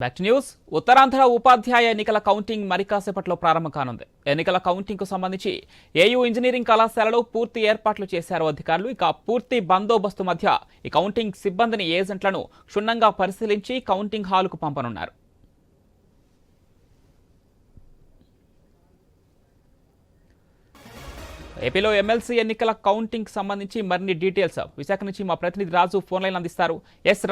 Back news. Uttarandhra ఉపాధ్యాయ ఎన్నికల counting మరి కాసేపట్లో ప్రారంభం కానుంది. ఎన్నికల కౌంటింగ్ కు సంబంధించి ఏయూ ఇంజనీరింగ్ కళాశాలలో పూర్తి ఏర్పాట్లు చేశారు అధికారులు. ఇక పూర్తి బందోబస్తు మధ్య ఈ కౌంటింగ్ సిబ్బందిని ఏజెంట్లను క్షుణ్ణంగా పరిశీలించి కౌంటింగ్ హాలుకు పంపనున్నారు. ఏపీలో ఎమ్మెల్సీ ఎన్నికల కౌంటింగ్ సంబంధించి మరిన్ని డీటెయిల్స్ విశాఖ నుంచి మా ప్రతినిధి రాజు ఫోన్ లైన్ అందిస్తారు.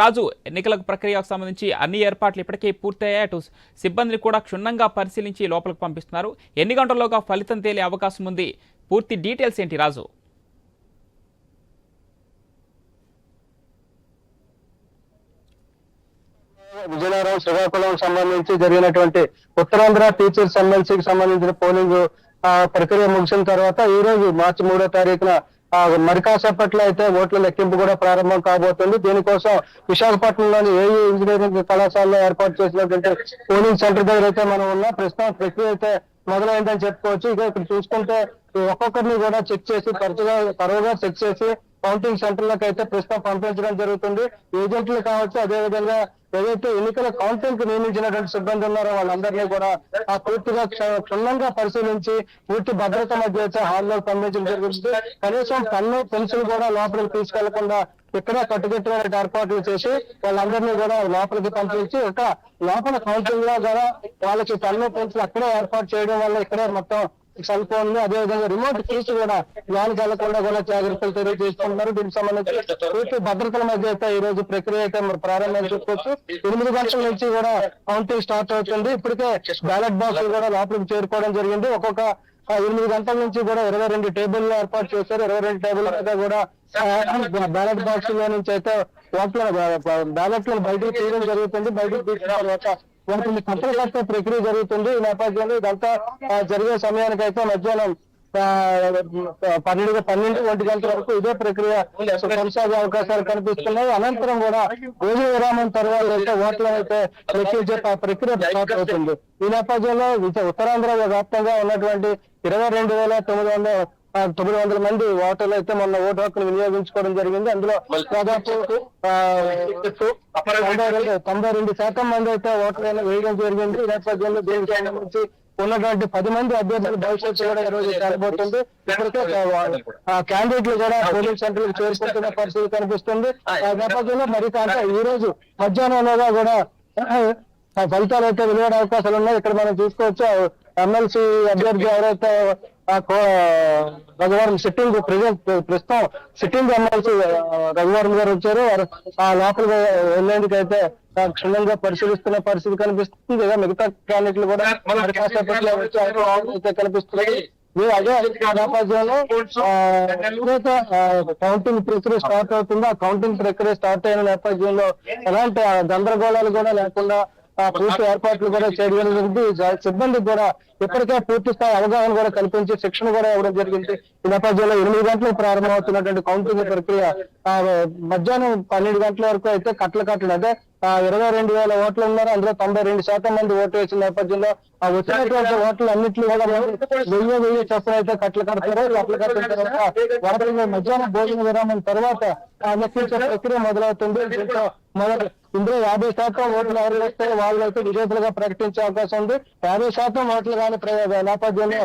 రాజు, ఎన్నికల ప్రక్రియకు సంబంధించి అన్ని ఏర్పాట్లు ఇప్పటికే పూర్తయ్యాయి. అటు సిబ్బందిని కూడా క్షుణ్ణంగా పరిశీలించి లోపలికి పంపిస్తున్నారు. ఎన్ని గంటల్లోగా ఫలితం తేలే అవకాశం ఉంది? పూర్తి డీటెయిల్స్ ఏంటి రాజు? విజయనగరం, శ్రీకాకుళం సంబంధించి జరిగినటువంటి ఉత్తరాంధ్ర టీచర్స్ ఎమ్మెల్సీకి సంబంధించిన పోలింగ్ ప్రక్రియ ముగిసిన తర్వాత ఈ రోజు మార్చి 3వ తారీఖున మరి కాసేపట్లో అయితే ఓట్ల లెక్కింపు కూడా ప్రారంభం కాబోతుంది. దీనికోసం విశాఖపట్నంలోని ఏయూ ఇంజనీరింగ్ కళాశాలలో ఏర్పాటు చేసినటువంటి పోలింగ్ సెంటర్ దగ్గర అయితే మనం ఉన్న ప్రస్తుతం ప్రక్రియ అయితే మొదలైందని చెప్పుకోవచ్చు. ఇక ఇక్కడ చూసుకుంటే ఒక్కొక్కరిని కూడా చెక్ చేసి తరచుగా చెక్ చేసి కౌంటింగ్ సెంటర్లకు అయితే ప్రస్తుతం పంపించడం జరుగుతుంది. ఏజెంట్లు కావచ్చు, అదేవిధంగా ఏదైతే ఎన్నికల కౌంటింగ్ కు నియమించినటువంటి సిబ్బంది ఉన్నారో వాళ్ళందరినీ కూడా పూర్తిగా క్షుణ్ణంగా పరిశీలించి పూర్తి భద్రత మధ్య అయితే హాల్లో పంపించడం జరుగుతుంది. కనీసం పెన్సిల్ కూడా లోపలికి తీసుకెళ్లకుండా ఇక్కడ కట్టుదిట్టమైన ఏర్పాట్లు చేసి వాళ్ళందరినీ కూడా లోపలికి పంపించి ఒక లోపల కౌంటింగ్ లో కూడా వాళ్ళకి పెన్సిల్ అక్కడే ఏర్పాటు చేయడం వల్ల ఇక్కడే మొత్తం సెల్ ఫోన్లు, అదేవిధంగా రిమోట్ కీస్ కూడా లోనికి వెళ్లకుండా కూడా జాగ్రత్తలు తెలియజేసుకుంటున్నారు. దీనికి సంబంధించి పూర్తి భద్రతల మధ్య అయితే ఈ రోజు ప్రక్రియ అయితే ప్రారంభం చేసుకోవచ్చు. 8 గంటల నుంచి కూడా కౌంటింగ్ స్టార్ట్ అవుతుంది. ఇప్పటికే బ్యాలెట్ బాక్సులు కూడా లోపలికి చేరుకోవడం జరిగింది. ఒక్కొక్క 8 గంటల నుంచి కూడా 22 టేబుల్ ఏర్పాటు చేశారు. 22 టేబుల్ మీద కూడా బ్యాలెట్ బాక్స్ లో నుంచి అయితే బ్యాలెట్లను బయటకు తీయడం జరుగుతుంది. బయటకు తీసిన తర్వాత వాటిని కట్టలు కట్టే ప్రక్రియ జరుగుతుంది. ఈ నేపథ్యంలో ఇదంతా జరిగే సమయానికైతే మధ్యాహ్నం 12 గంటల వరకు ఇదే ప్రక్రియ కొనసాగే అవకాశాలు కనిపిస్తున్నాయి. అనంతరం కూడా భోజన విరామం తర్వాత అయితే ఓట్లను అయితే లెక్కించే ప్రక్రియ స్టార్ట్ అవుతుంది. ఈ నేపథ్యంలో ఉత్తరాంధ్ర వ్యాప్తంగా ఉన్నటువంటి 22,900 మంది ఓటర్లు అయితే మొన్న ఓటు హక్కును వినియోగించుకోవడం జరిగింది. అందులో దాదాపు 92% మంది అయితే ఓట్లు వేయడం జరిగింది. ఈ నేపథ్యంలో దీనికి సంబంధించి ఉన్నటువంటి 10 మంది అభ్యర్థుల భవిష్యత్తు కూడా ఈ రోజు తేలబోతుంది. ఇప్పటికే క్యాండిడేట్లు కూడా పోలింగ్ సెంటర్లకు చేరుకుంటున్న పరిస్థితి కనిపిస్తుంది. ఆ నేపథ్యంలో మరి ఈ రోజు మధ్యాహ్నంలో కూడా ఫలితాలు అయితే వెలువడే అవకాశాలు ఉన్నాయి. ఇక్కడ మనం చూసుకోవచ్చు ఎమ్మెల్సీ అభ్యర్థి ఎవరైతే రఘువరం ప్రస్తుతం సిట్టింగ్ ఎమ్మెల్సీ రఘువరం గారు వచ్చారు. ఆ లోపలికి వెళ్లేందుకు అయితే క్షుణ్ణంగా పరిశీలిస్తున్న పరిస్థితి కనిపిస్తుంది. మిగతా క్యాండిడేట్లు కూడా అయితే కనిపిస్తున్నాయి. అదే నేపథ్యంలో కౌంటింగ్ ప్రక్రియ స్టార్ట్ అవుతుంది. ఆ కౌంటింగ్ ప్రక్రియ స్టార్ట్ అయిన నేపథ్యంలో ఎలాంటి గందరగోళాలు కూడా లేకుండా పూర్తి ఏర్పాట్లు కూడా చేయడం జరిగింది. సిబ్బందికి కూడా ఇప్పటికే పూర్తి స్థాయి అవగాహన కూడా కల్పించి శిక్షణ కూడా ఇవ్వడం జరిగింది. ఈ నేపథ్యంలో 8 గంటలకు ప్రారంభమవుతున్నటువంటి కౌంటింగ్ ప్రక్రియ మధ్యాహ్నం 12 గంటల వరకు అయితే కట్టలు అదే 22,000 ఓట్లు ఉన్నారు. అందులో 92% మంది ఓటు వేసిన నేపథ్యంలో ఆ వచ్చినటువంటి ఓట్లు అన్నింటినీ కూడా 1000 చొప్పున అయితే కట్టలు కడతారు. కట్టలు కట్టిన తర్వాత వాటిని మధ్యాహ్నం భోజన విరామం తర్వాత లెక్కించే ప్రక్రియ మొదలవుతుంది. దీంతో ఇందులో 50% ఓట్లు ఎవరు వేస్తే వాళ్ళు అయితే విజేతలుగా ప్రకటించే అవకాశం ఉంది. 50% ఓట్లు కానీ నేపథ్యంలో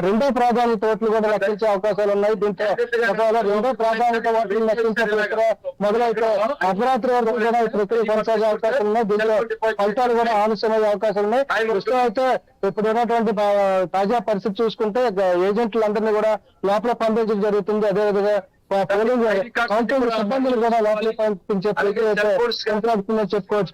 రెండో ప్రాధాన్యత ఓట్లు కూడా లెక్కించే అవకాశాలు ఉన్నాయి. దీంతో ఒకవేళ రెండో ప్రాధాన్యత ఓట్లు లెక్కించే ప్రక్రియ మొదలైతే అర్ధరాత్రి వరకు కూడా ఈ ప్రక్రియ కొనసాగే అవకాశాలు ఉన్నాయి. దీంట్లో ఫలితాలు కూడా ఆలస్యమయ్యే అవకాశాలు ఉన్నాయి. ప్రస్తుతం అయితే ఇప్పుడు ఉన్నటువంటి తాజా పరిస్థితి చూసుకుంటే ఏజెంట్లందరినీ కూడా లోపల పంపించడం జరుగుతుంది. అదేవిధంగా పోలింగ్ కౌంటింగ్ సిబ్బందిని కూడా లోపలికి పంపించే ప్రక్రియ అయితే కొనసాగుతుందని చెప్పుకోవచ్చు.